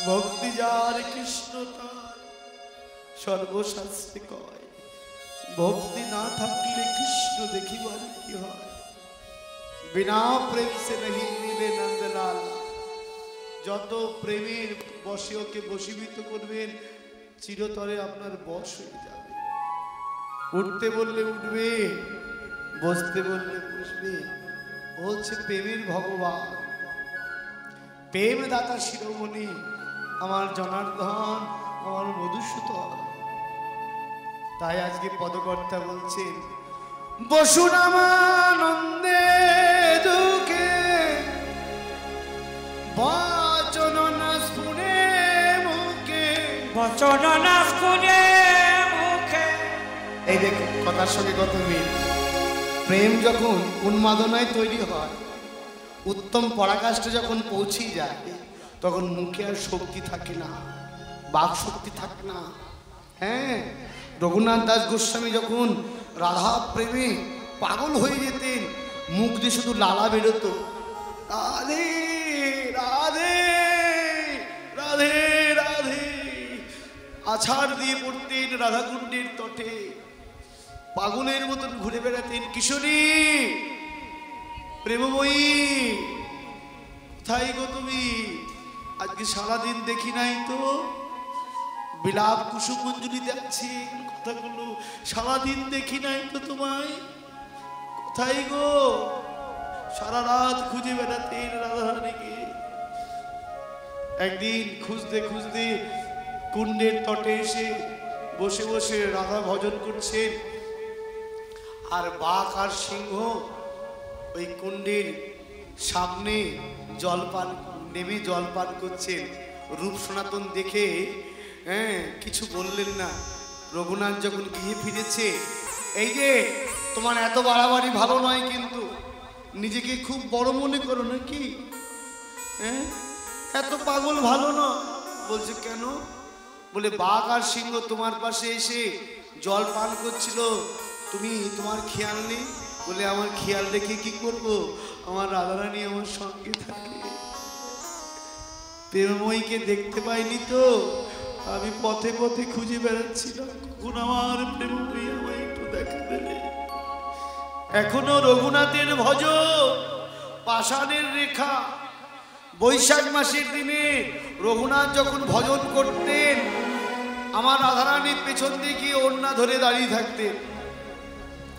ভক্তি যার কৃষ্ণ তার সর্বশাস্ত্রে কয়, ভক্তি না থাকলে কৃষ্ণ দেখিবার কি হয়। বিনা প্রেম সে নাহি মিলে নন্দলাল। যত প্রেমের বশে ওকে বশীভূত করবেন, চিরতরে আপনার বশ হয়ে যাবে। উঠতে বললে উঠবে, বসতে বললে বসবে। ও হচ্ছে প্রেমের ভগবান, প্রেম দাতা শিরোমণি আমার জনার্দন, আমার মধুসূদন। তাই আজকে পদকর্তা বলছেন, বসুন আমানন্দে দুঃখে বচন না শুনে মুখে, বচন না শুনে মুখে। এই দেখো কথার সঙ্গে কত মিল। প্রেম যখন উন্মাদনায় তৈরি হয়, উত্তম পরাকাষ্ঠে যখন পৌঁছে যায়, তখন মুখে আর শক্তি থাকে না, বাক শক্তি থাকে না। হ্যাঁ, রঘুনাথ দাস গোস্বামী যখন রাধা প্রেমে পাগল হয়ে যেতেন, মুখ দিয়ে শুধু লালা বেরোতো, রাধে রাধে রাধে রাধে। আছাড় দিয়ে পড়তেন রাধাকুণ্ডের তটে, পাগলের মতন ঘুরে বেড়াতেন। কিশোরী প্রেমময়ী কোথায় গো তুমি? আজকে সারাদিন দেখি নাই তো, বিলাপ কুসুমঞ্জলি যাচ্ছে কথাগুলো, সারাদিন দেখি নাই তো তোমায়, কোথায় গো? সারা রাত খুঁজে বেড়াতেন রাধারানীকে। একদিন খুঁজতে খুঁজতে কুণ্ডের তটে এসে বসে বসে রাধা ভজন করছেন, আর বাঘ আর সিংহ ওই কুণ্ডের সামনে জলপান নেমে জলপান করছেন। রূপ সনাতন দেখে কিছু বললেন না। রঘুনাথ যখন গৃহে ফিরেছে, এই যে তোমার এত বাড়াবাড়ি ভালো নয়, কিন্তু নিজেকে খুব বড় মনে করো নাকি? এত পাগল ভালো না। বলছে কেন? বলে বাঘ আর সিংহ তোমার পাশে এসে জল পান করছিল, তুমি তোমার খেয়াল নেই? বলে আমার খেয়াল রেখে কি করব, আমার রাধারানী আমার সঙ্গে থাকে। প্রেমময়ীকে দেখতে পাইনি তো, আমি পথে পথে খুঁজে বেড়াচ্ছিলাম, কখন আমার প্রেমময়ী আমায় একটু দেখা দেবে। এখনো রঘুনাথের ভজ পাষাণের রেখা। বৈশাখ মাসের দিনে রঘুনাথ যখন ভজন করতেন, আমার রাধারানীর পেছন দিয়ে গিয়ে ওড়না ধরে দাঁড়িয়ে থাকতেন।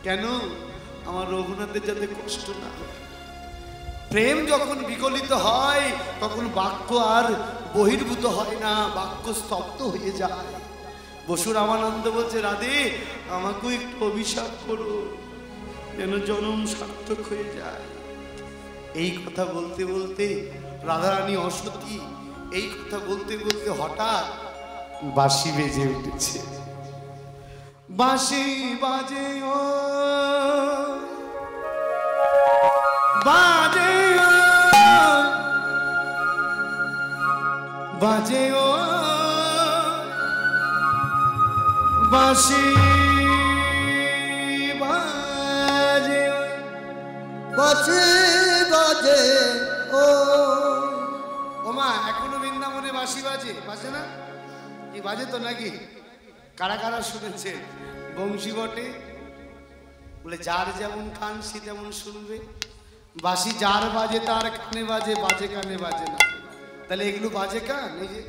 কেন? আমার রঘুনাথের যাতে কষ্ট না হয়। প্রেম যখন বিকলিত হয়, তখন বাক্য আর বহির্ভূত হয় না, বাক্য স্তব্ধ হয়ে যায়। বসু রামানন্দ বলছে, রাধে আমাকেও একটু অভিশাপ করো, যেন জনম সার্থক হয়ে যায়। এই কথা বলতে বলতে রাধারানী অসতী, এই কথা বলতে বলতে হঠাৎ বাঁশি বেজে উঠেছে। বাঁশি বাজে ও বাজে ও বাজে ও বাঁশি বাজে বাজে বাজে ও। ওমা এখনো বৃন্দাবনে বাঁশি বাজে? বাজে না? কি বাজে তো নাকি? কারা কারা শুনেছে? বংশী বটে। বলে যার যেমন কান সে তেমন শুনবে। বাঁশি যার বাজে তার কানে বাজে, বাজে কানে বাজে না। তাহলে এগুলো বাজে কান? এই যে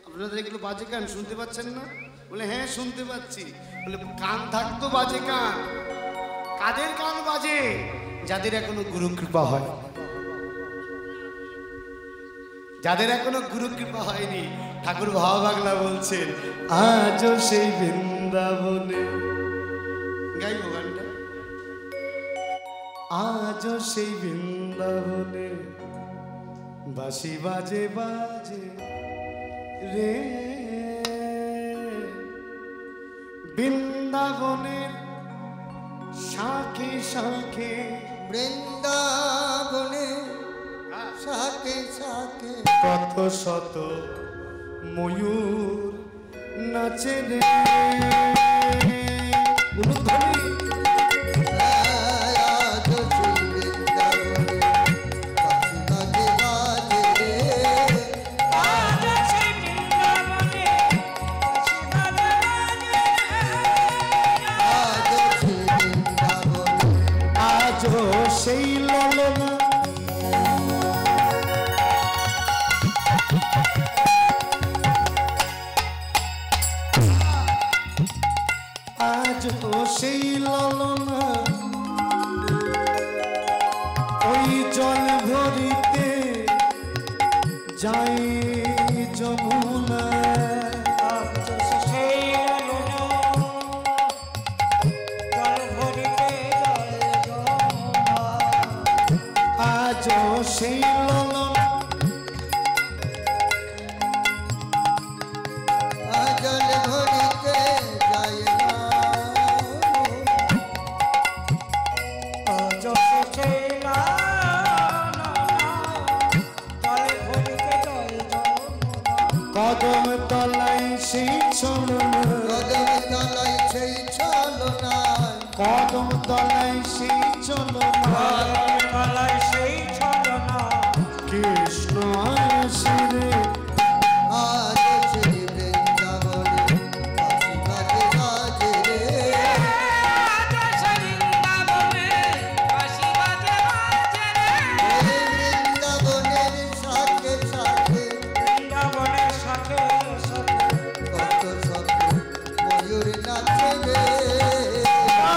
আপনাদের এগুলো বাজে কান, শুনতে পাচ্ছেন না? বলে হ্যাঁ শুনতে পাচ্ছি। বলে কান থাকতো বাজে কান। কাদের কান বাজে? যাদের এখনো গুরু কৃপা হয়, যাদের এখনো গুরু কৃপা হয়নি। ঠাকুর ভাবাগলা বলছেন, আজও সেই বৃন্দাবনে, গাইব গানটা, আজও সেই বৃন্দাবনে বাঁশি বাজে বাজে রে। বৃন্দাবনের শাখে শাখে, বৃন্দাবনে শাখে শাখে কত শত ময়ূর নাচে রে। বৃন্দাবনে বাজে বাজে যাই যমুনা সেই লালনা জল ভরিতে জল যমুনা আজ সেই ললন জল ভরিতে যায় না আজ সেই লালনা জল ভরিতে জল যমুনা কদম তলাই সেই চলন কদম তলাই সেই ছলনা কদম তলাই সেই চলন কালাই সেই ছলনা কৃষ্ণ আসিরে আজ শ্রী বৃন্দাবনে বাঁশি বাজে বাজে রে এই বৃন্দাবনের সাথে সাথে বৃন্দাবনের সাথে সাথে কত শত ময়ূর নাচে রে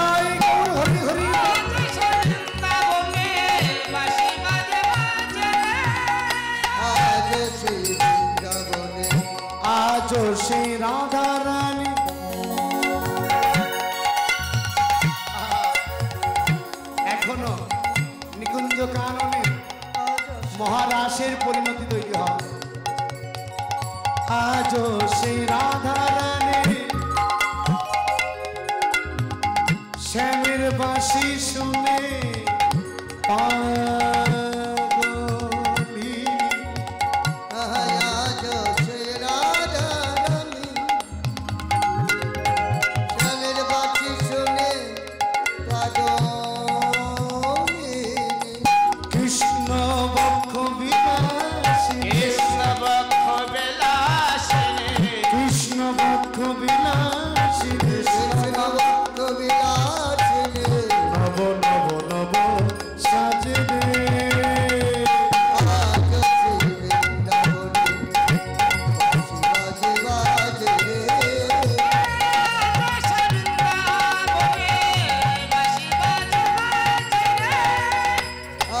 আই গৌর হরি হরি আজ শ্রী বৃন্দাবনে আজ সেই রাধা রানী এখনো নিকুঞ্জ কাননে মহারাসের পরিণতি তৈরি হয় আজ সেই রাধা রানী শ্যামের বাঁশি শুনে পাগলিনী আজ শ্রী রাধা রানী শ্যামের বাঁশি শুনে পাগলিনী কৃষ্ণ বক্ষ বিলাসিনী কৃষ্ণ বক্ষ বিলাসিনী কৃষ্ণভক্ত বিলাসিনী নব নব নব সাজে রে আজ শ্রী বৃন্দাবনে বাঁশি বাজে বাজে রে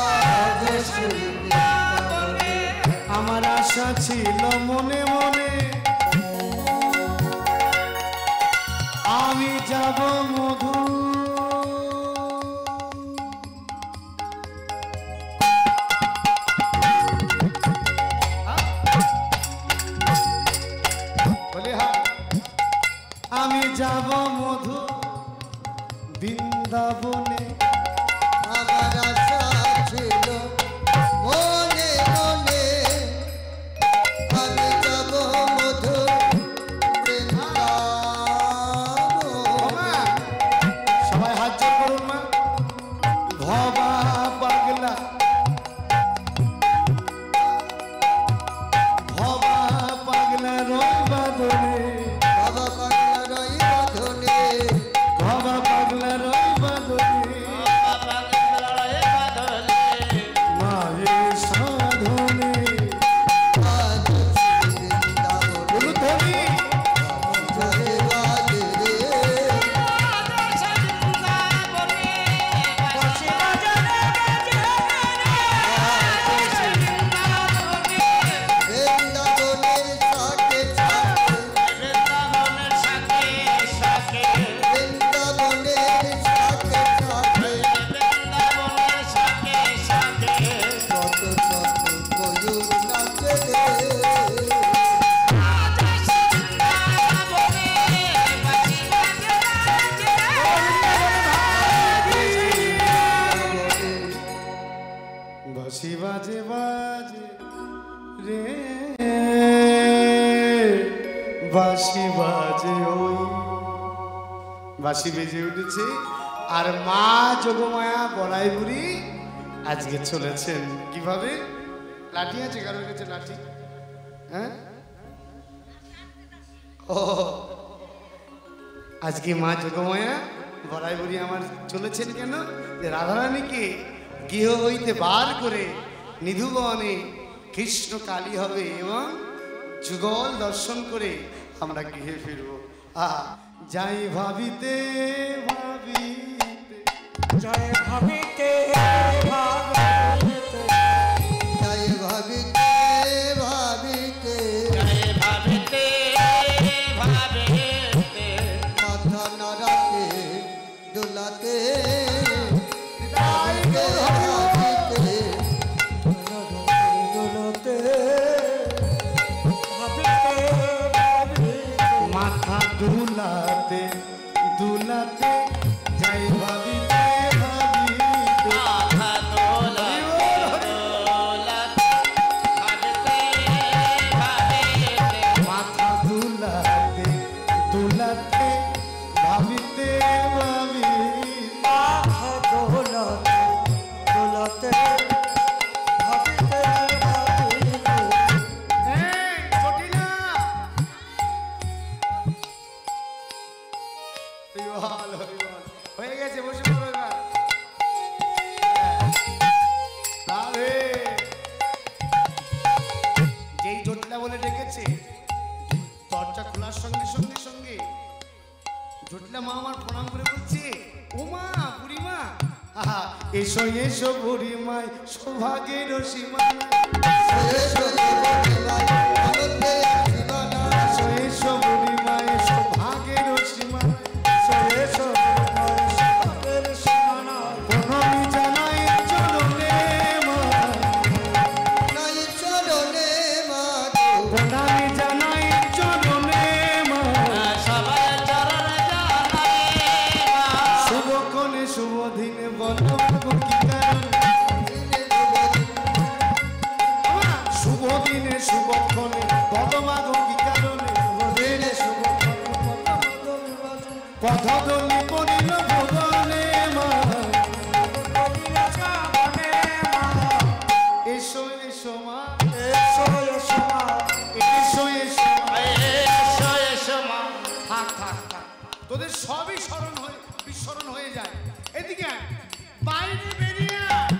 আজ শ্রী বৃন্দাবনে আমার আশা ছিল মনে মনে আমি যাব মধু বলে হ্যাঁ আমি যাব মধু বৃন্দাবনে আমার আশা ছিল মনে মনে আমি যাব মধুর বৃন্দাবনে সবাই হাত জোর করুন মা ভবা পাগলা ভবা পাগলা রইবাদনে বাবা পাগলা রই বাঁধনে ভবা পাগলা রইবাদনে মায়ের সাধনে আজ শ্রী বৃন্দাবনে বলু ধরি বাজে বাজে রে বৃন্দাবনের সাথে সাথে বৃন্দাবনের সাথে সাথে কত কত ময়ূর নাচে রে বাঁশি বাজে বাজে রে বাঁশি বাজে ওই বাঁশি বেজে উঠেছে আর মা যোগমায়া বড়াই বুড়ি আজকে চলেছেন কিভাবে লাঠি আছে কারোর কাছে লাঠি হ্যাঁ ও আজকে মা যোগমায়া বড়াই বুড়ি আমার চলেছেন কেন যে রাধারানীকে গৃহ হইতে বার করে নিধুবনে কৃষ্ণ কালী হবে এবং যুগল দর্শন করে আমরা গৃহে ফিরব যাই ভাবিতে ভাবিতে জয় ভাবিতে ভাবিতে জয় ভাবিতে দুলাতে দুলাতে যাই ভাবিতে ভাবিতে মাথা দোলাতে দোলাতে ভাবিতে ভাবিতে মাথা দুলাতে দুলাতে ভাবিতে ভাবিতে মাথা দোলাতে দোলাতে ভাবিতে ভাবিতে এই জটিলা হরিবল হরিবল হয়ে গেছে বসে পড়ো এবার রাধে যেই জটিলা বলে ডেকেছে দরজা খোলার সঙ্গে সঙ্গে সঙ্গে জটিলা মা আমার প্রণাম করে বলছে ও মা বুড়িমা আহা এসো এসো বুড়িমাই সৌভাগ্যের সীমা এসো জীবনে আনন্দে জীবনা এসো এসো বুড়িমাই সৌভাগ্যের সীমা এসো সবের সীমানা প্রণামী জানাই চরণে মা নাই চরণে মাগো প্রণামী জানাই চরণে মা সবার চরণে জানাই মা শুভক্ষণে শুভ দিনে বলো কি কারণ শুভ দিনে শুভক্ষণে বলো মাগো কি কারণে দিনে শুভ পথদলি পড়িল ভুবনে মা এসো এসো মা এসো এসো মা এসো এসো মা এসো এসো মা থাক থাক থাক তোদের সবই বিস্মরণ হয়ে যায় এদিকে আয়। বাইরে বেরিয়ে আয়।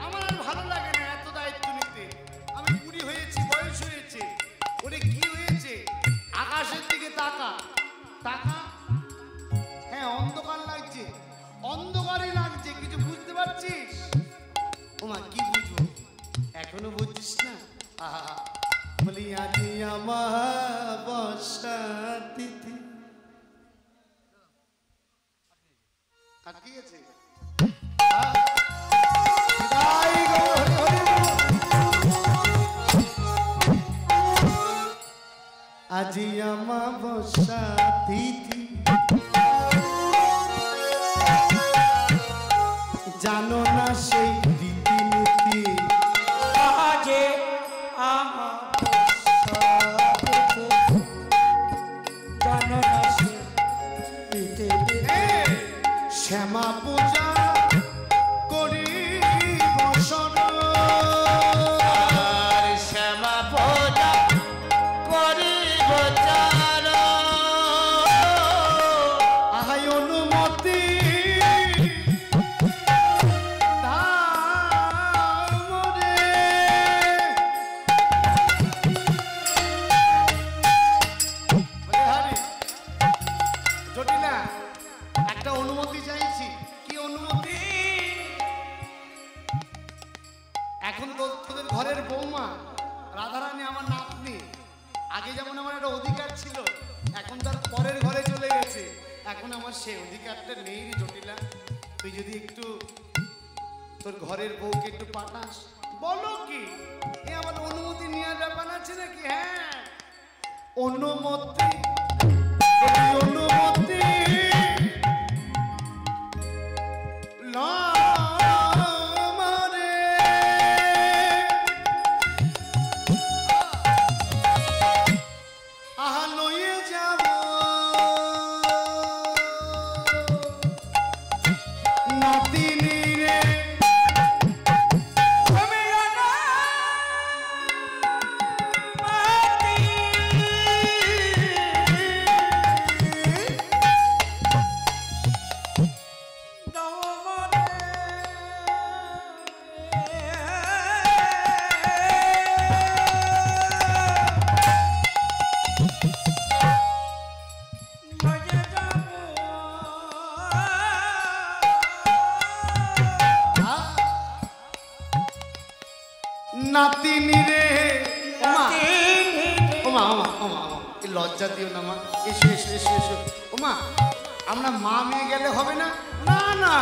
আমার আর ভালো লাগে না এত দায়িত্ব নিতে আমি বুড়ি হয়েছি বয়স হয়েছে ওরে কি হয়েছে আকাশের দিকে তাকা তাকা হ্যাঁ অন্ধকার লাগছে অন্ধকারই লাগছে কিছু বুঝতে পারছিস ওমা কি বুঝবো এখনো বুঝছিস না আহা বলি আজি আমার বর্ষা তিথি আটকে গেছে আজি আমার বর্ষা তিথি জানো না সেই রীতিনীতি আজে আমার জানো না সে পৃথিবী শ্যামা পূজা করি বসন আর শ্যামা পূজা করিব চার আহাই অনুমতি দাও মোরে। বলে, হারি, জটিলা একটা অনুমতি চাইছি কি অনুমতি এখন তো তোদের ঘরের বৌমা রাধারানী আমার নাতনি আগে যেমন আমার একটা অধিকার ছিল এখন তার পরের ঘরে চলে গেছে এখন আমার সে অধিকারটা নেই রে জটিলা তুই যদি একটু তোর ঘরের বউকে একটু পাঠাস বলো কি এ আমার অনুমতি নেওয়ার ব্যাপার আছে নাকি হ্যাঁ অনুমতি এই অনুমতি লামারে আহা লইয়ে যাব নাতিনি রে তুমি জানো মাটি নাতিনি রে ওমা ওমা ওমা ওমা ওমা এই লজ্জা দিও না মা এসো এসো এসো এসো ওমা আমরা মা মেয়ে গেলে হবে না না না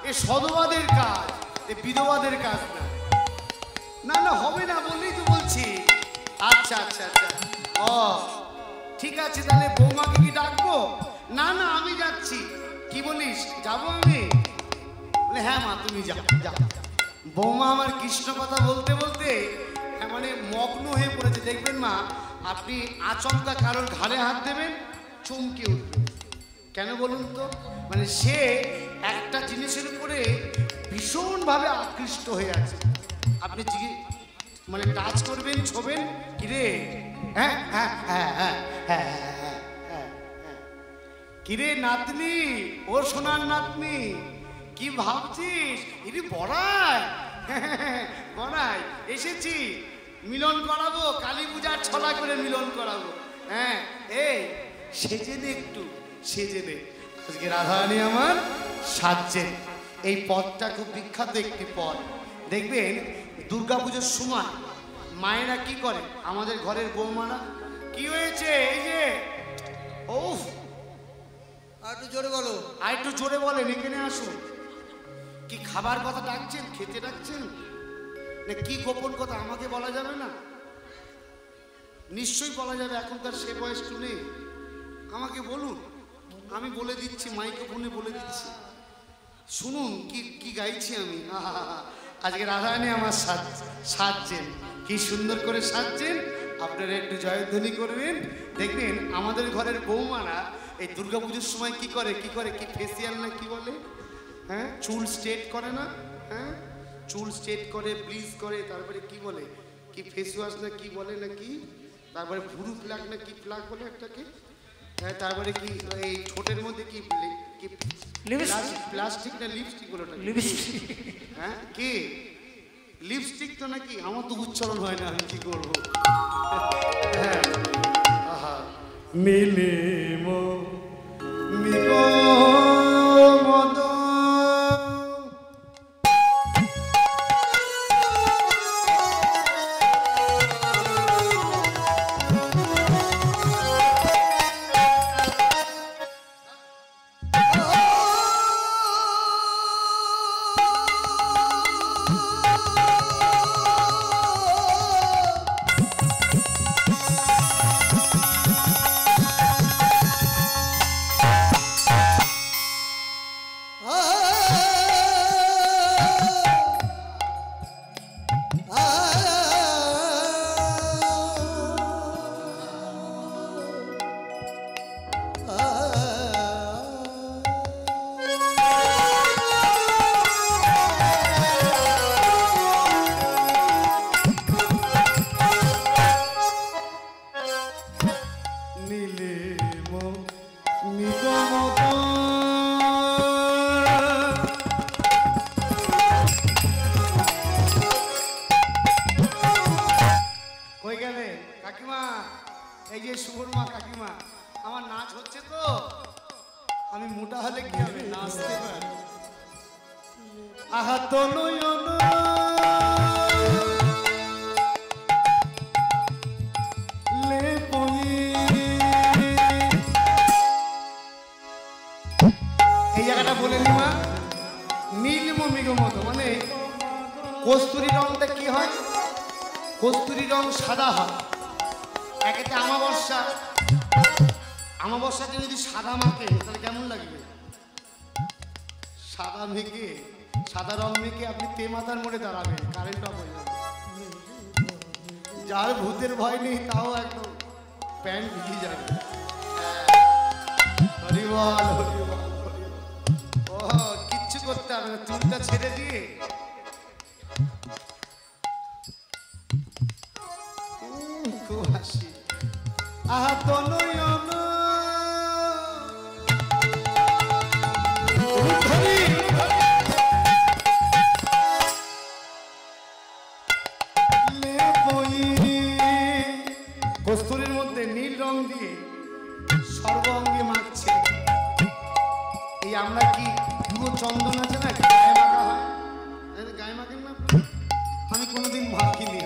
এ সদবাদের কাজ এ বিধবাদের কাজ না না না হবে না বলেই তো বলছি আচ্ছা আচ্ছা আচ্ছা ও ঠিক আছে, তাহলে বৌমাকে কি ডাকবো? না না, আমি যাচ্ছি। কি বলিস, যাবো আমি? বলে হ্যাঁ মা, তুমি যাও যাও। বৌমা আমার কৃষ্ণ কথা বলতে বলতে মানে মগ্ন হয়ে পড়েছে। দেখবেন মা, আপনি আচমকা কারোর ঘাড়ে হাত দেবেন, চমকে উঠবে। কেন বলুন তো? মানে সে একটা জিনিসের উপরে ভীষণভাবে আকৃষ্ট হয়ে আছে। আপনি মানে টাচ করবেন, ছোবেন, কিরে হ্যাঁ হ্যাঁ হ্যাঁ হ্যাঁ হ্যাঁ হ্যাঁ হ্যাঁ, কিরে নাতনি, ও সোনার নাতনি, কি ভাবছিস? ইনি বড়াই, বড়াই এসেছি, মিলন করাবো, কালী পূজার ছলা করে মিলন করাবো। হ্যাঁ, এই সেজে নে, একটু সেজে নে। আজকে রাধারানী আমার সাজছে। এই পথটা খুব বিখ্যাত একটি পথ। দেখবেন দুর্গাপুজোর সময় মায়েরা কি করে, আমাদের ঘরের বৌমারা, কি হয়েছে এই যে, ও আর একটু জোরে বলো। আর একটু জোরে বলেন, এখানে আসুন। কি খাবার কথা ডাকছেন, খেতে ডাকছেন, না কি গোপন কথা আমাকে বলা যাবে না? নিশ্চয়ই বলা যাবে, এখনকার সে বয়স তো নেই। আমাকে বলুন, আমি বলে দিচ্ছি, মাইক্রোফোনে বলে দিচ্ছি। শুনুন কি কি গাইছি আমি। আজকে রাধারানী আমার সাজছেন, কি সুন্দর করে সাজছেন। আপনারা একটু জয়ধ্বনি করবেন। দেখবেন আমাদের ঘরের বৌমারা এই দুর্গাপুজোর সময় কি করে, কি করে, কি ফেসিয়াল না কি বলে, হ্যাঁ, চুল স্ট্রেট করে না, হ্যাঁ, চুল স্ট্রেট করে, ব্লিচ করে, তারপরে কি বলে, কি ফেস ওয়াশ না কি বলে না কি, তারপরে ভুরু প্লাগ না কি প্লাগ বলে একটাকে, হ্যাঁ, তারপরে কি এই ঠোঁটের মধ্যে কি কি প্লাস্টিক না লিপস্টিক বলে ওটা, লিপস্টিক, হ্যাঁ, কি লিপস্টিক তো নাকি, আমার তো উচ্চারণ হয় না, আমি কি করবো। হ্যাঁ, আহা মিলে মো মিগো মদ, এই যে সুবর্ণা কাকিমা, আমার নাচ হচ্ছে তো, আমি মোটা হলে কি হবে, নাচতে পারি। আহা তো নয়ন লে পই, এই জায়গাটা বলে নিমা, নীলম মৃগমত, মানে কস্তুরী রংটা কি হয়, কস্তুরী রং সাদা হয়। একেতে আমাবস্যা, আমাবস্যাকে যদি সাদা মাখে তাহলে কেমন লাগবে? সাদা মেখে, সাদা রং মেখে আপনি তেমাথার মোড়ে দাঁড়াবেন, কারেন্ট অফ হয়ে যাবে। যার ভূতের ভয় নেই তাও একদম প্যান্ট ভিজে যাবে। হরিবল হরিবল, ও কিচ্ছু করতে হবে না, চুলটা ছেড়ে দিয়ে খুব হাসি। আহা তো নয়ন কস্তুরীর মধ্যে নীল রং দিয়ে সর্বাঙ্গে মাখছে। এই আমরা কি পুরো চন্দন আছে না, গায়ে মাখা হয়, গায়ে মাখেন না? আমি কোনোদিন মাখিনি,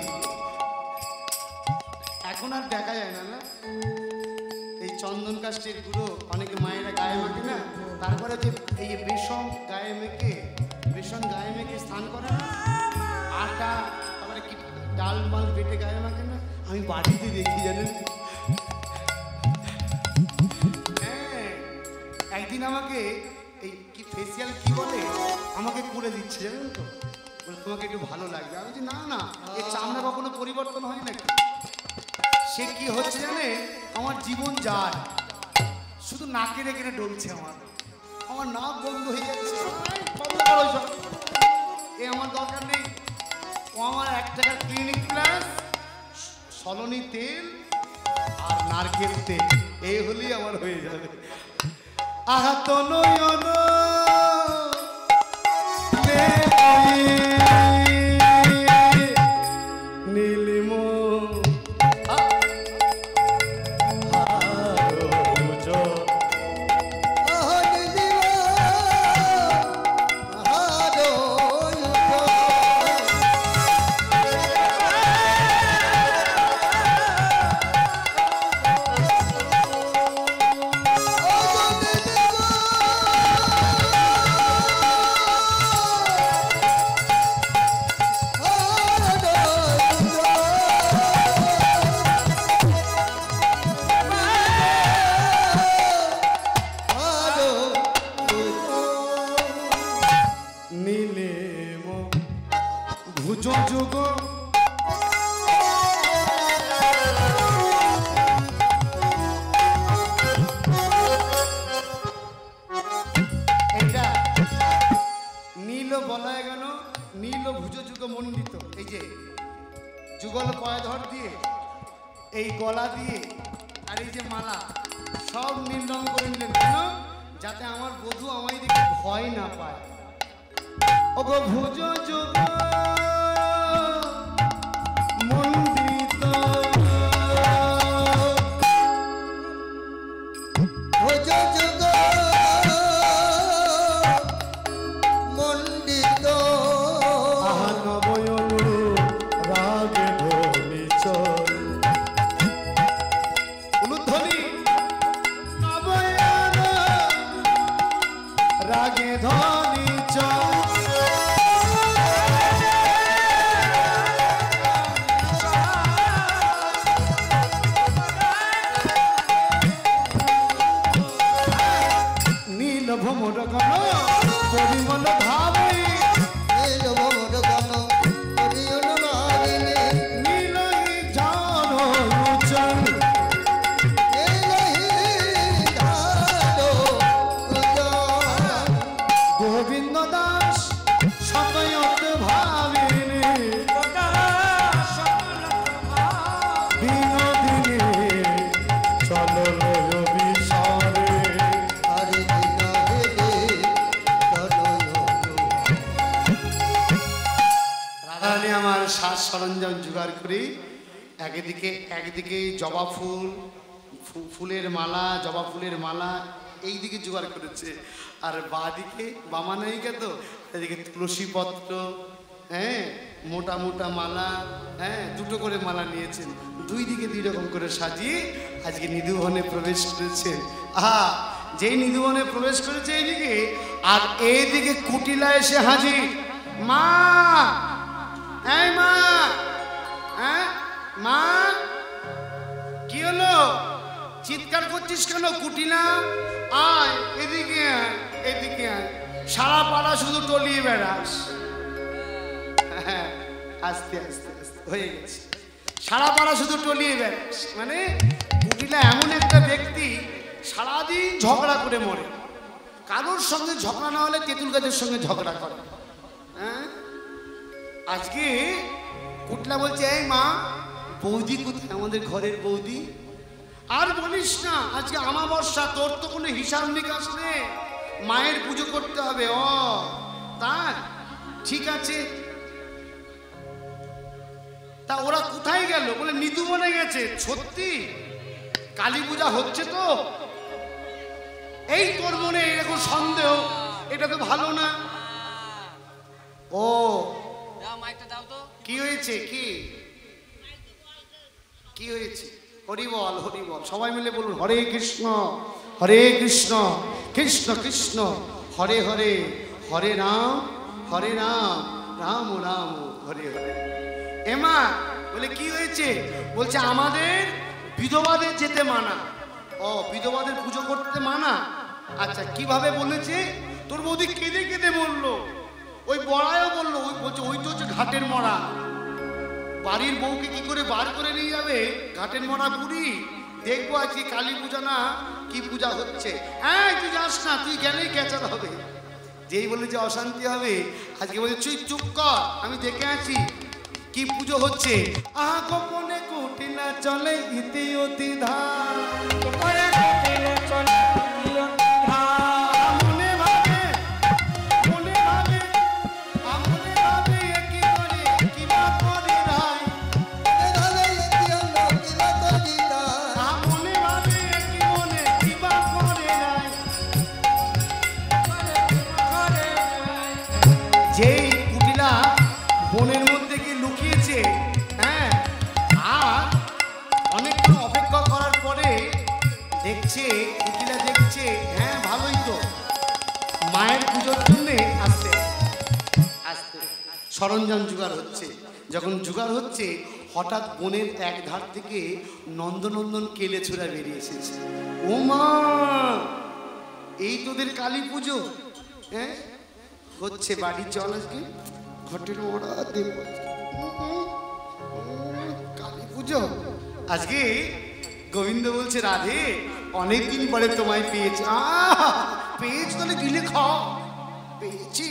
এখন আর দেখা যায় না। না, এই চন্দন কাষ্ঠের গুঁড়ো অনেকে মায়েরা গায়ে মাখে না, তারপরে যে এই বেসন গায়ে মেখে, বেসন গায়ে মেখে স্নান করে না, আটা তারপরে কি ডাল মাল বেটে গায়ে মাখে না, আমি বাড়িতে দেখি, জানেন একদিন আমাকে এই কি ফেসিয়াল কি বলে আমাকে করে দিচ্ছে জানেন তো, বলে তোমাকে একটু ভালো লাগবে। আমি বলছি না না, এই চামড়া কখনো পরিবর্তন হয় নাকি। সে কি হচ্ছে জানে, আমার জীবন যায় শুধু নাকে রেখে ডলছে, আমার নাক বন্ধ হয়ে যাচ্ছে। এ আমার দরকার নেই, ও আমার 1 টাকার ক্লিনিক প্লাস সলনি তেল আর নারকেল তেল, এই হলেই আমার হয়ে যাবে। আহাত নয়ন নীলিম এই গলা দিয়ে আর এই যে মালা সব নীল রং করে নিলেন, কেন? যাতে আমার বধূ আমায় দেখে ভয় না পায়। ওগো ভুজ যুগ মন্ডিত, ভুজ যুগ মন্ডিত, আহা নবয়ন রাগে ধ্বনি চল, উলুধ্বনি নবয়ন রাগে ধ্বনি চল। নীল ভ্রমর গণ পরিমল ভাবে, নীল ভ্রমর গণ পরিমল ভাবে, নীলহি ঝড় উজ্জ্বল, নীলহি ঝড় উজ্জ্বল, গোবিন্দ দাস সতয়ত ভাবিনী, বিনোদিনী চল বিষরে, হরে দিন হেলে রাধারানী আমার সাজ সরঞ্জাম জোগাড় করি। একদিকে জবা ফুল, ফুলের মালা, জবা ফুলের মালা এই দিকে জোগাড় করেছে, আর বাদিকে বামা নায়িকা তো এদিকে তুলসী পত্র, হ্যাঁ মোটা মোটা মালা, হ্যাঁ দুটো করে মালা নিয়েছেন, দুই দিকে 2 রকম করে সাজিয়ে আজকে নিধুবনে প্রবেশ করেছেন। আহা, যেই নিধুবনে প্রবেশ করেছে এইদিকে, আর এইদিকে কুটিলা এসে হাজির। মা, এই মা, হ্যাঁ মা, কি হলো চিৎকার করছিস কেন? কুটিলা আয় এদিকে আয়, এদিকে আয়, সারা পাড়া শুধু টলিয়ে বেড়াস। হ্যাঁ আস্তে আস্তে আস্তে হয়ে গেছে, সারা পাড়া শুধু টলিয়ে বেড়াস। মানে কুটিলা এমন একটা ব্যক্তি সারাদিন ঝগড়া করে মরে, কারোর সঙ্গে ঝগড়া না হলে তেঁতুল গাছের সঙ্গে ঝগড়া করে। হ্যাঁ আজকে কুটলা বলছে, এই মা, বৌদি কোথায়, আমাদের ঘরের বৌদি? আর বলিস না, আজকে আমাবস্যা, তোর তো কোনো হিসাব নিকাশ নেই, মায়ের পুজো করতে হবে। ও তাই, ঠিক আছে। তা ওরা কোথায় গেল? বলে নিধুবনে গেছে। সত্যি কালী পূজা হচ্ছে তো? এই তোর মনে এরকম সন্দেহ, এটা তো ভালো না। ও কি হয়েছে? কি হয়েছে? হরি বল, হরি বল, সবাই মিলে বলুন হরে কৃষ্ণ, হরে কৃষ্ণ, কৃষ্ণ কৃষ্ণ হরে হরে, হরে রাম, রাম রাম হরে হরে। এমা বলে কি হয়েছে? বলছে আমাদের বিধবাদের যেতে মানা। ও, বিধবাদের পুজো করতে মানা? আচ্ছা কিভাবে বলেছে? তোর বৌদি কেঁদে কেঁদে বললো, ওই বড়ায়ও বললো, ওই বলছে ওই তো হচ্ছে ঘাটের মরা। বাড়ির বউকে কি করে বার করে নিয়ে যাবে ঘাটের মরা বুড়ি? দেখবো আজকে কালী পূজা না কি পূজা হচ্ছে। হ্যাঁ তুই যাস না, তুই গেলেই ক্যাচার হবে। যেই বলে যে অশান্তি হবে, আজকে বলছে তুই চুপ কর, আমি দেখে আছি কি পুজো হচ্ছে। আহা গোপনে কুটিলা চলে ইতি অতি ধার, গোপনে কুটিলা চলে ইতি অতি ধার। মনে ভাবে মনে ভাবে মনে ভাবে কি করে কি না করে রাই। ধারে এতিয়ানো কিবা করিতা মনে ভাবে কি মনে কি বা করে রাই। যেই কুটিলা বনের মধ্যে গিয়ে লুকিয়েছে, হ্যাঁ, আর অনেকক্ষণ অপেক্ষা করার পরে দেখছে, কুটিলা দেখছে, হ্যাঁ ভালোই তো, মায়ের পুজোর জন্য আসতে আসতে সরঞ্জাম জোগাড় হচ্ছে। যখন জোগাড় হচ্ছে, হঠাৎ বনের এক ধার থেকে নন্দনন্দন কেলে ছোড়া বেরিয়ে এসেছে। ও মা, এই তোদের কালী পুজো? হ্যাঁ হচ্ছে, বাড়ি চল আজকে ঘটের ওরা দেব কালী পুজো আজকে। গোবিন্দ বলছে রাধে অনেকদিন পরে তোমায় পেয়েছি। পেয়েছি তাহলে গিলে খাও। পেয়েছি,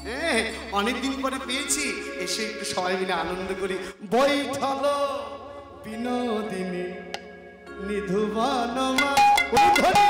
হ্যাঁ অনেকদিন পরে পেয়েছি, এসে একটু সবাই মিলে আনন্দ করি। বৈঠল বিনোদিনী নিধুবানমা বৈঠলো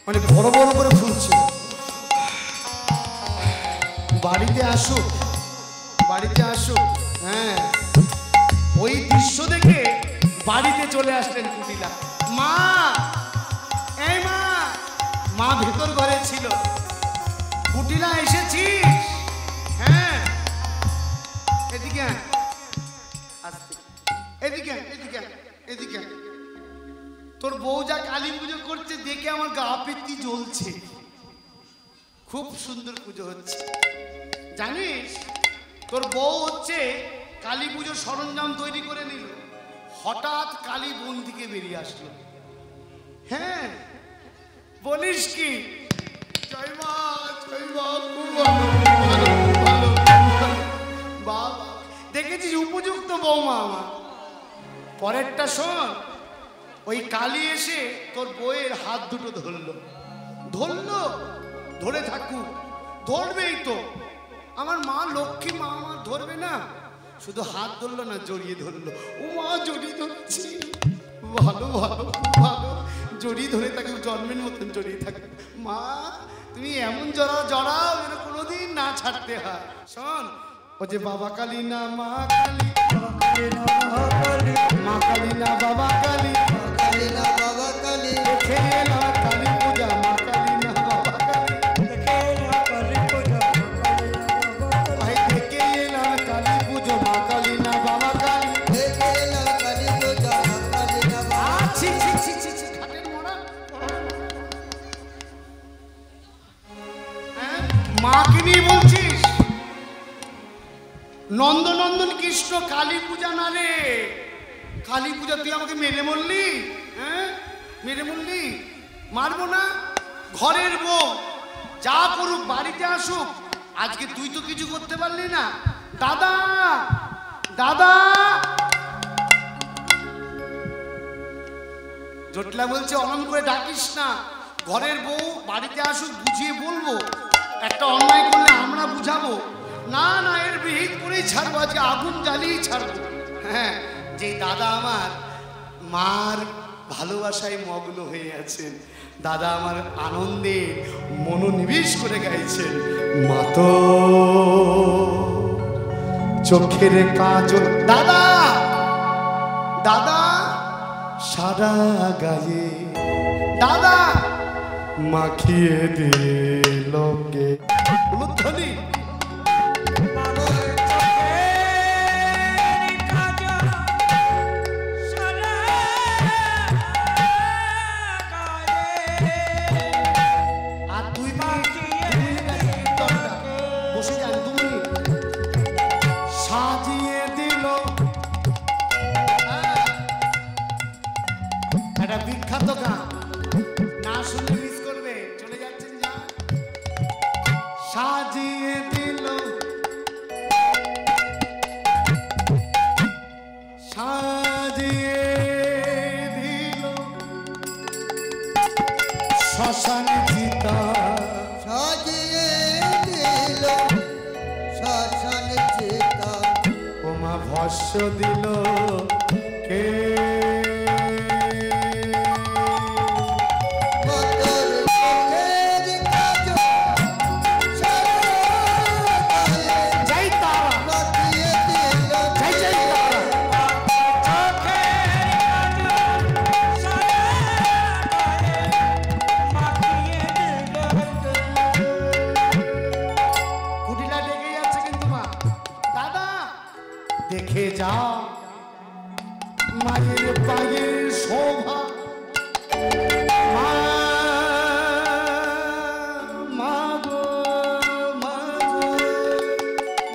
মানে বড় বড় করে ফুলছে। বাড়িতে আসুক, বাড়িতে আসুক, হ্যাঁ ওই দৃশ্য দেখে বাড়িতে চলে আসলেন কুটিলা। মা, এই মা, মা ভেতর ঘরে ছিল। কুটিলা এসেছিস? হ্যাঁ এদিকে আসতে, এদিকে এদিকে এদিকে। তোর বউ যা কালী পুজো করছে দেখে আমার গা পিত্তি জ্বলছে। খুব সুন্দর পুজো হচ্ছে জানিস। তোর বউ হচ্ছে কালী পুজোর সরঞ্জাম তৈরি করে নিল, হঠাৎ কালী বন থেকে বেরিয়ে আসলো। হ্যাঁ বলিস কি? জয় মা, জয় মা, খুব ভালো, ভালো, ভালো। বাবা দেখেছিস উপযুক্ত বৌমা আমার। পরেরটা শোন, ওই কালী এসে তোর বউয়ের হাত দুটো ধরলো, ধরলো, ধরে থাকুক, ধরবেই তো। আমার মা লক্ষ্মী মা, আমার ধরবে না? শুধু হাত ধরলো না, জড়িয়ে ধরলো। ও মা জড়িয়ে ধরছি, ভালো ভালো, খুব ভালো। জড়িয়ে ধরে থাকে, জন্মের মতন জড়িয়ে থাকে। মা তুমি এমন জড়াও যেন কোনোদিন না ছাড়তে হয়। শোন, ও যে বাবা কালী না মা কালী, মা কালী না বাবা কালী, কালী না বাবা কালী দেখে এলাম কালী পূজা, মা কালী না বাবা কালী, ভাই দেখে এলাম কালী পুজো, মা কালী না বাবা কালী। দেখে এলাম কালী পূজা কালী না বাবা ছি ছি ছি ছি ছি, ঘাটের মোড়া। হ্যাঁ, মাকে নিয়ে বলছিস? নন্দনন্দন কৃষ্ণ কালী পূজা না রে, কালী পূজা তুই আমাকে মেরে মরলি? হ্যাঁ মেরে মরলি? মারবো না। ঘরের বউ যা করুক, বাড়িতে আসুক, আজকে তুই তো কিছু করতে পারলি না। দাদা, দাদা, জটলা বলছে অনম করে ডাকিস না, ঘরের বউ বাড়িতে আসুক, বুঝিয়ে বলবো। একটা অন্যায় করলে আমরা বুঝাবো না, না এর বিহিত করেই ছাড়বো, আজকে আগুন জ্বালিয়েই ছাড়বো। হ্যাঁ, যে দাদা আমার মার ভালোবাসায় মগ্ন হয়ে আছেন, দাদা আমার আনন্দে মনোনিবেশ করে গাইছেন, মাতো চোখের কাজল। দাদা দাদা সারা গায়ে দাদা মাখিয়ে দিল কে উলুধ্বনি। আর দুই মিনিট বসে যান, 2 মিনিট সাজিয়ে দিল। একটা বিখ্যাত গান, না শুনে মিস করবে, চলে যাচ্ছেন যা। সাজিয়ে দিল, সাজিয়ে দিল শ্মশান চিতা, সাজিয়ে দিল শ্মশান চিতা, ওমা ভস্য দিল কে মাতর চোখের কাজল সারা গায়ে যাই তারা, মাখিয়ে দিল যাই যাই তারা। কুটিলা ডেকে যাচ্ছে কিন্তু মা। দাদা দেখে যা মায়ের পায়ের শোভা, মা মা গো মা গো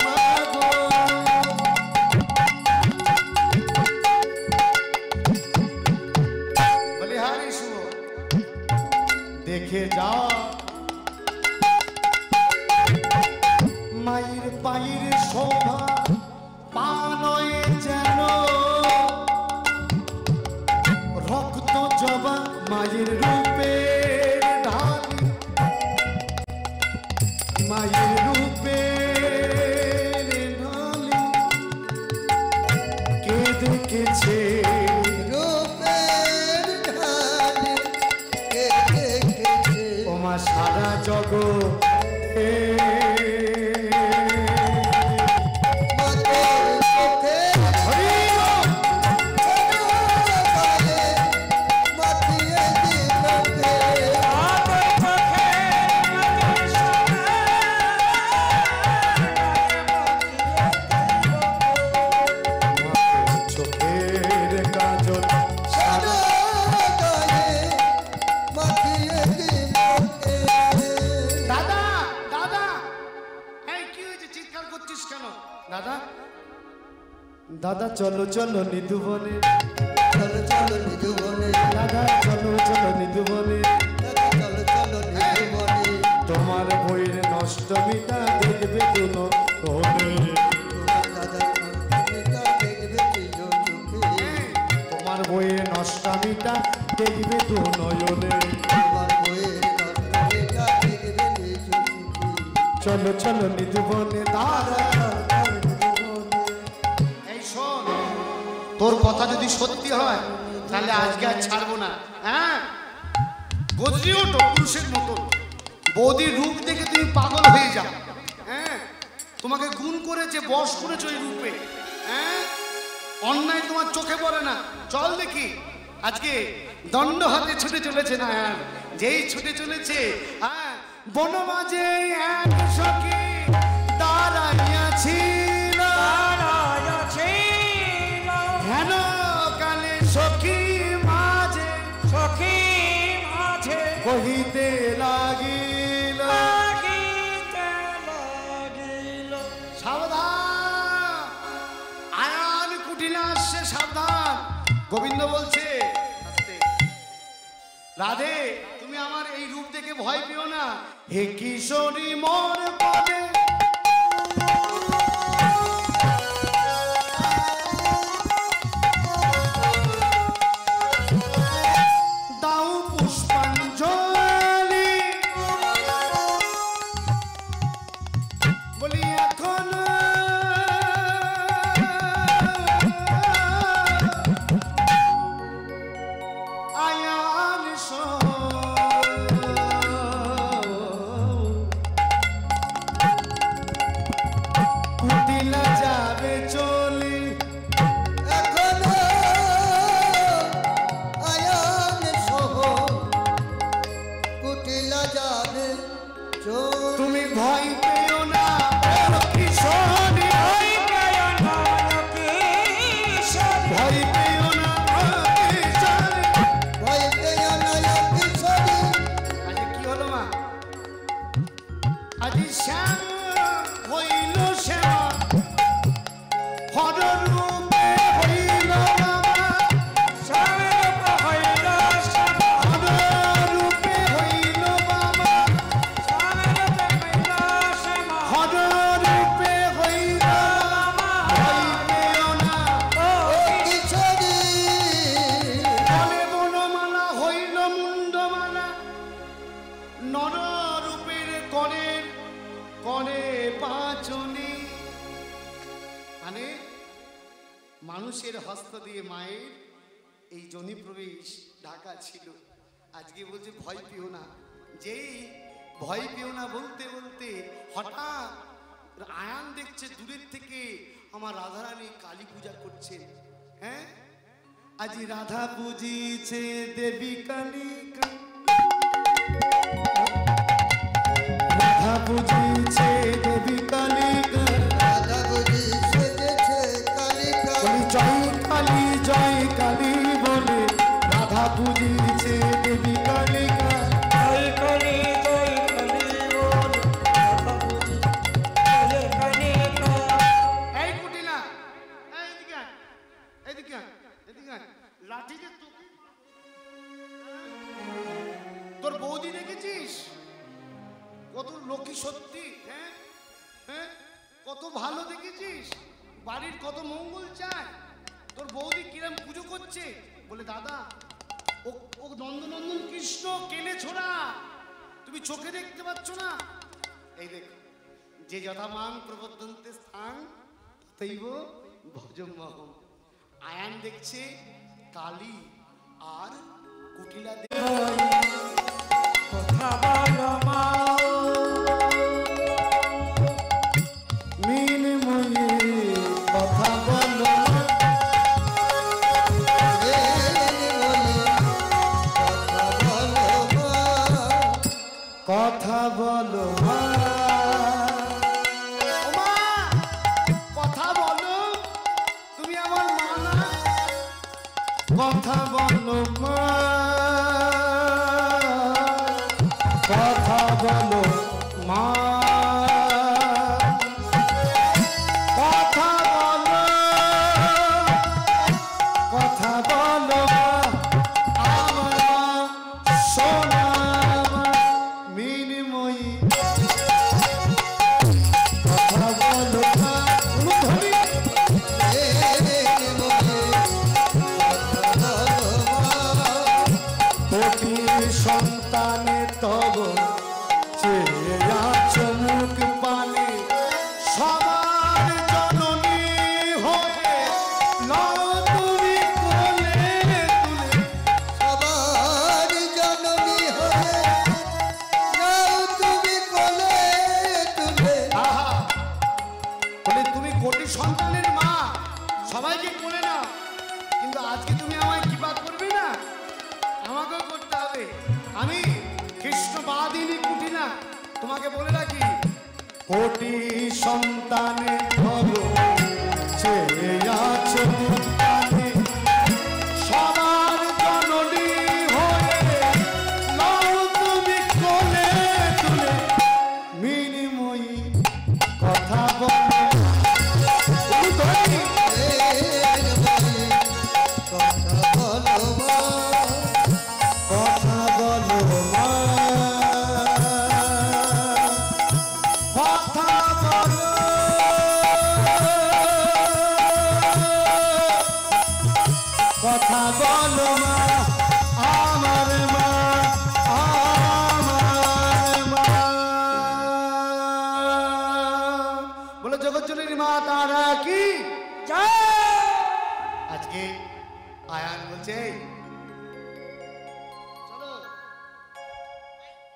মা গো। বলে হারি শুভ, দেখে যা মায়ের পায়ের শোভা, পা নয় যেন রক্ত জবা, মায়ের রূপের ঢালি, মায়ের রূপের ঢালি কে দেখেছে রূপের ঢালে কে দেখেছে, ওমা সারা জগৎ মাতর চোখের গায়ে মাখিয়ে দিল কে চোখের কাজল সারা গায়ে মাখিয়ে দিল কে। দাদা দাদা, এই কি হয়েছে, চিৎকার করছিস কেন? দাদা দাদা চলো চলো নিধুবনে, চলো চলো নিজ বনে, দাদা চলো চলো নিধুবনে, চলো চলো নিজ বনে, তোমার বইয়ের নষ্টমীটা দেখবে দুনো ওনে, তোমার দাদা নন্দিনীটা দেখবে তিন চোখে, তোমার বইয়ের নষ্টমীটা দেখবে দু নয়নে, তোমার বইয়ের নন্দিনীটা দেখবে নিজ চোখে। চলো চলো নিধুবনে। দাদা এই শোন, তোর কথা যদি সত্যি হয় তাহলে আজকে আর ছাড়বো না। হ্যাঁ, বদলিও তো পুরুষের মতো, বৌদির রূপ দেখে তুমি পাগল হয়ে যাও। হ্যাঁ, তোমাকে গুণ করেছে, বশ করেছে ওই রূপে। হ্যাঁ, অন্যায় তোমার চোখে পড়ে না। চল দেখি, আজকে দণ্ড হাতে ছুটে চলেছে না, যেই ছুটে চলেছে। হ্যাঁ, বনমাঝে এক সখী দাঁড়াইয়াছিল, হেন কালে সখী মাঝে কহিতে লাগিল, সাবধান আয়ান কুটিলা আসছে, সাবধান। গোবিন্দ বলছে, আস্তে, রাধে তুমি আমার এই রূপ দেখে ভয় পেও না, হে কিশোরী মোর পদে দাও পুষ্পাঞ্জলি, আয়ান কুটিলা যাবে চলে এখনো আয়ান সহ কুটিলা যাবে তুমি ভয় পেও না কিশোরী ওই নয়ন কিশোরী ভয় পেও না কিশোরী ভয় পেও না কিশোরী আজ কি হলো মা আজ শ্যাম হইল শ্যামা হর রূপে হইল মামা স্বামীর হইল শ্যামা হর রূপে হইল মামা স্বামীর হইল শ্যামা হর রূপে হইল মামা ভয় পেও না ও কিশোরী বলে বনমালা হইল মুন্ডমালা নর রূপের করের করে পাঁচনি মানে মানুষের হস্ত দিয়ে মায়ের এই জনি প্রবেশ ঢাকা ছিল আজকে বলছে ভয় পেও না যেই ভয় পেও না বলতে বলতে হঠাৎ আয়ান দেখছে দূরের থেকে আমার রাধারানী কালী পূজা করছেন হ্যাঁ আজি রাধা পুজিছে দেবী কালী রাধা পুজিছে দেবী কালী রাধা বুঝি সেজেছে কালিকা জয় কালী বলে রাধা পুজিছে দেবী কালী জয় কালী বল বাবা বুঝি জয় কালী এই কুটিলা এইদিকে আয়, এদিকে আয়, এদিকে আয়। লাঠি যে তোকে তোর বৌদি দেখেছিস কত লক্ষ্মী সত্যি হ্যাঁ হ্যাঁ কত ভালো দেখেছিস বাড়ির কত মঙ্গল চায় তোর বৌদি কিরম পুজো করছে বলে দাদা ও ও নন্দনন্দন কৃষ্ণ কেনে ছোড়া তুমি চোখে দেখতে পাচ্ছ না এই দেখো যে যথা মান প্রবর্তন্তে স্থান তথৈব ভজমহম আয়ান দেখছে কালী আর কুটিলা কথা বলো মা মিনময়ী কথা বলো রে বলে কথা বলো মা কথা বলো ও মা কথা বলো তুমি আমার মা না কথা বলো মা কথা বলো মা কথা বলো কথা বলো আমার সোনা মিনময়ী কথা বলো মা ধরি রে বলে কথা বলো মা কোটি সন্তানে তব চেয়া চমুক পানে সবার জননী হয়ে নাও তুমি কোলে তুলে সবার জননী হয়ে নাও তুমি কোলে তুলে আহা বলে তুমি কোটি সন্তানের মা সবাইকে কোলে নাও কিন্তু আজকে তুমি আমায় কৃপা করবে না আমাকেও করতে হবে আমি কৃষ্ণবাদিনী কুটিলা তোমাকে বলে রাখি কোটি সন্তানে ধর চেয়ে আছো মুক্তানে সবার জননী হয়ে নাও তুমি কোলে তুলে মিনময়ী কথা বলো তুমি ধরি রে বলে কথা বলো মা কথা বলো মা কথা বলো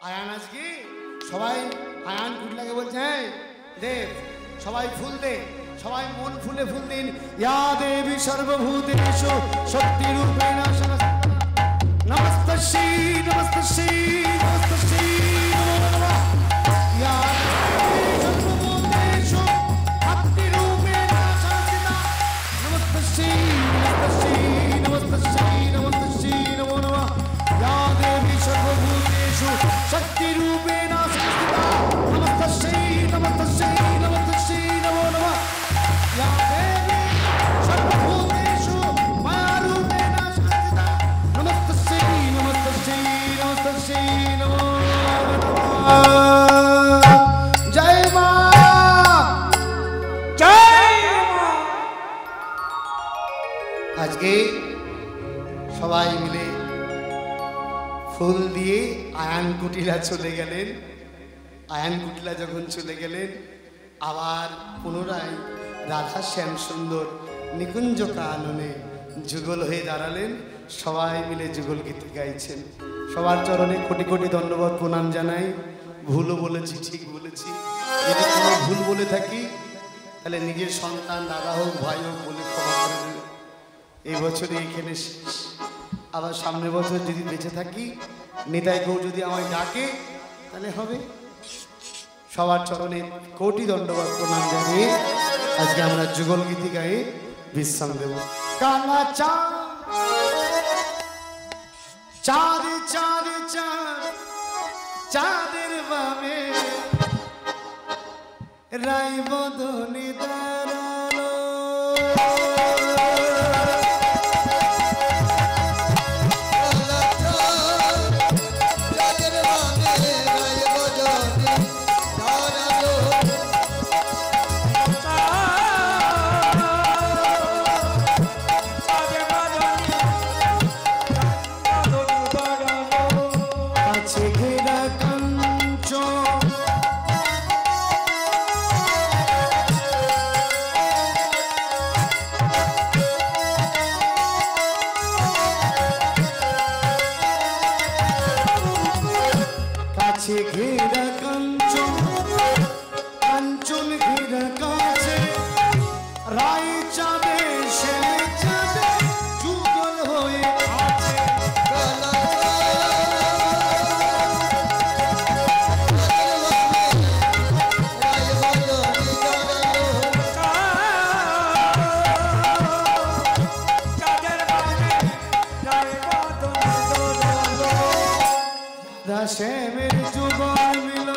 আয়ান আজকে সবাই আয়ান কুটলাকে বলছে, হ্যাঁ দেব সবাই ফুল দে, সবাই মন ফুলে ফুল দিন। ইয়া দেবী সর্বভূতেষু শক্তি রূপেণ নমস্তস্যৈ নমস্তস্যৈ নমস্তস্যৈ নমো নমঃ। ইয়া দেবী সর্বভূতেষু শক্তি রূপেণ সংস্থিতা নমস্তস্যৈ নমস্তস্যৈ নমস্তস্যৈ নমস্তস্যৈ নমো নমঃ। ইয়া দেবী সর্বভূতেষু শক্তি রূপেণ সংস্থিতা নমস্তস্যৈ নমস্তস্যৈ নমস্তস্যৈ নমো নমঃ। ইয়া দেবী সর্বভূতেষু মায়া রূপেণ সংস্থিতা নমস্তস্যৈ নমস্তস্যৈ নমস্তস্যৈ নমো নমঃ। জয় মা আজকে সবাই মিলে ফুল দিয়ে আয়ান কুটিলা চলে গেলেন। আয়ান কুটিলা যখন চলে গেলেন, আবার পুনরায় রাধা শ্যাম সুন্দর নিকুঞ্জ কাননে যুগল হয়ে দাঁড়ালেন। সবাই মিলে যুগল গীত গাইছেন। সবার চরণে কোটি কোটি ধন্যবাদ প্রণাম জানাই। ভুলও বলেছি, ঠিক বলেছি। যদি কোনো ভুল বলে থাকি তাহলে নিজের সন্তান, দাদা হোক, ভাই হোক বলে ক্ষমা করে দেবে। এই বছরে এখানে শেষ। আবার সামনের বছর যদি বেঁচে থাকি, নিতাই কেউ যদি আমায় ডাকে তাহলে হবে। সবার চরণে কোটি দণ্ডবাদ প্রণাম জানিয়ে আজকে আমরা যুগল গীতি গায়ে বিশ্রাম দেব। কালা চাঁদ চাঁদ চাঁদ চাঁদ চাঁদের বামে রাই বদনে দাঁড়ালো। ঘেরা কাঞ্চন কাঞ্চন ঘেরা কাছে রায় চাঁদে শ্যামে চাঁদে যুগল হয়ে আছে। শ্যামের যুগল মিল